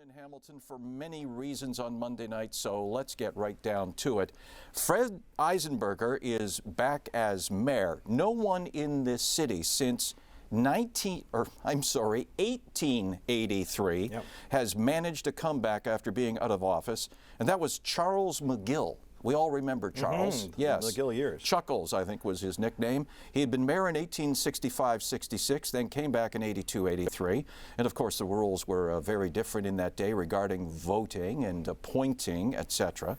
in Hamilton for many reasons on Monday night, so let's get right down to it. Fred Eisenberger is back as mayor. No one in this city since 1883 has managed a comeback after being out of office, and that was Charles McGill. We all remember Charles. Yes. McGill years. Chuckles, I think, was his nickname. He had been mayor in 1865-66, then came back in 82-83. And of course, the rules were very different in that day regarding voting and appointing, etc.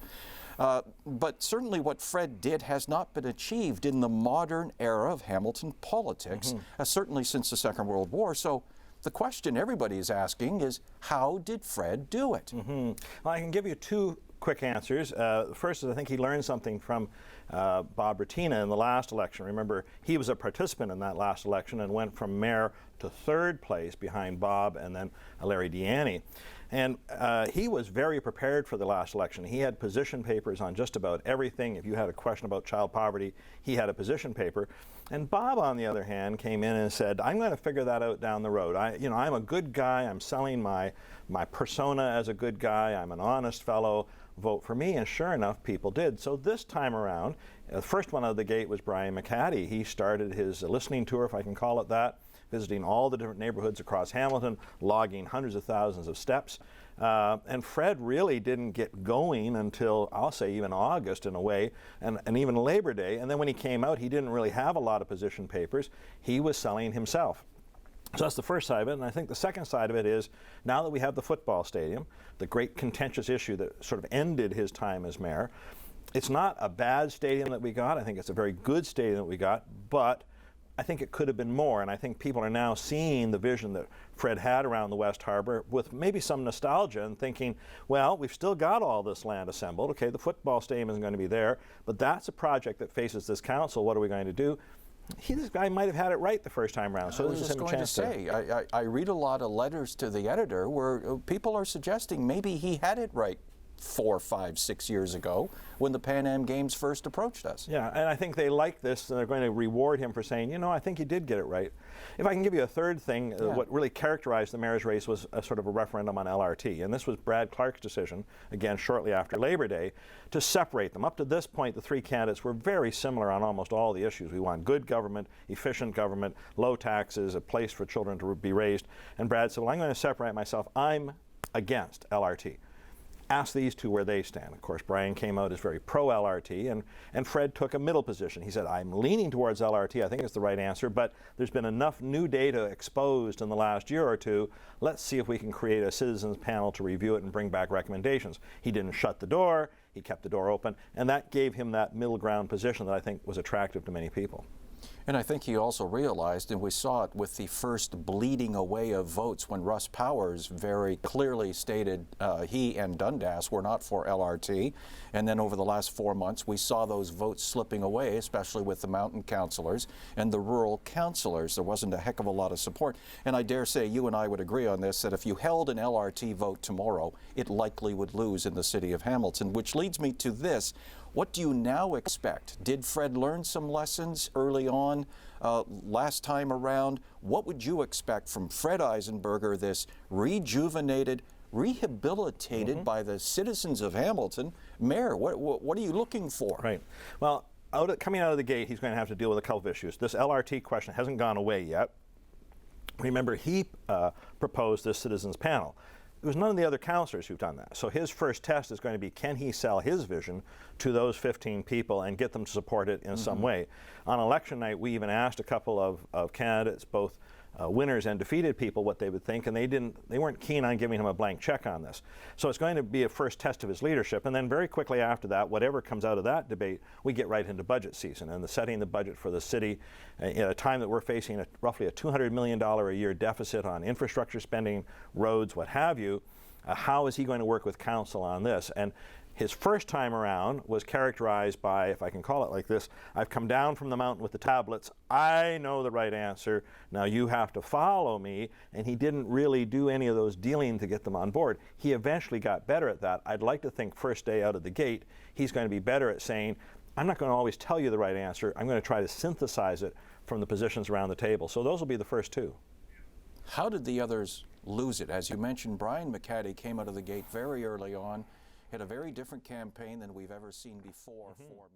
But certainly what Fred did has not been achieved in the modern era of Hamilton politics, certainly since the Second World War. So the question everybody is asking is, how did Fred do it? Well, I can give you two quick answers. First is I think he learned something from Bob Ratina in the last election. Remember, he was a participant in that last election and went from mayor to third place behind Bob and then Larry Deaney. And he was very prepared for the last election. He had position papers on just about everything. If you had a question about child poverty, he had a position paper. And Bob, on the other hand, came in and said, I'm going to figure that out down the road. I'm a good guy. I'm selling my persona as a good guy. I'm an honest fellow. Vote for me. And sure enough, people did. So this time around, the first one out of the gate was Brian McCaddy. He started his listening tour, if I can call it that, visiting all the different neighborhoods across Hamilton, logging hundreds of thousands of steps. And Fred really didn't get going until, I'll say, even August in a way, and even Labor Day. And then when he came out, he didn't really have a lot of position papers. He was selling himself. So that's the first side of it. And I think the second side of it is, now that we have the football stadium, the great contentious issue that sort of ended his time as mayor, it's not a bad stadium that we got. I think it's a very good stadium that we got, but I think it could have been more, and I think people are now seeing the vision that Fred had around the West Harbor with maybe some nostalgia and thinking, well, we've still got all this land assembled. Okay, the football stadium isn't going to be there, but that's a project that faces this council. What are we going to do? This guy might have had it right the first time around, so this is him a chance to. I read a lot of letters to the editor where people are suggesting maybe he had it right 4, 5, 6 years ago when the Pan Am Games first approached us. Yeah, and I think they like this, and they're going to reward him for saying, I think you did get it right. If I can give you a third thing, what really characterized the mayor's race was a sort of a referendum on LRT, and this was Brad Clark's decision, again shortly after Labor Day, to separate them. Up to this point, the three candidates were very similar on almost all the issues. We want good government, efficient government, low taxes, a place for children to be raised, and Brad said, well, I'm going to separate myself. I'm against LRT. Ask these two where they stand. Of course, Brian came out as very pro-LRT, and Fred took a middle position. He said, I'm leaning towards LRT. I think it's the right answer, but there's been enough new data exposed in the last year or two. Let's see if we can create a citizens panel to review it and bring back recommendations. He didn't shut the door. He kept the door open, and that gave him that middle ground position that I think was attractive to many people. And I think he also realized, and we saw it with the first bleeding away of votes when Russ Powers very clearly stated he and Dundas were not for LRT. And then over the last 4 months, we saw those votes slipping away, especially with the mountain councilors and the rural councilors. There wasn't a heck of a lot of support. And I dare say you and I would agree on this, that if you held an LRT vote tomorrow, it likely would lose in the city of Hamilton, which leads me to this. What do you now expect? Did Fred learn some lessons early on last time around? What would you expect from Fred Eisenberger, this rejuvenated, rehabilitated by the citizens of Hamilton mayor? What are you looking for? Right. Well, coming out of the gate, he's going to have to deal with a couple of issues. This LRT question hasn't gone away yet. Remember, he proposed this citizens panel. There was none of the other councilors who've done that. So his first test is going to be, can he sell his vision to those 15 people and get them to support it in some way? On election night, we even asked a couple of candidates, both winners and defeated people, what they would think, and they weren't keen on giving him a blank check on this. So it's going to be a first test of his leadership, and then very quickly after that, whatever comes out of that debate, we get right into budget season and the setting the budget for the city at a time that we're facing roughly a $200 million a year deficit on infrastructure spending, roads, what have you. How is he going to work with council on this? And his first time around was characterized by, if I can call it like this, I've come down from the mountain with the tablets. I know the right answer. Now you have to follow me. And he didn't really do any of those dealing to get them on board. He eventually got better at that. I'd like to think first day out of the gate, he's going to be better at saying, I'm not going to always tell you the right answer. I'm going to try to synthesize it from the positions around the table. So those will be the first two. How did the others lose it. As you mentioned, Brian McCaddy came out of the gate very early on, had a very different campaign than we've ever seen before for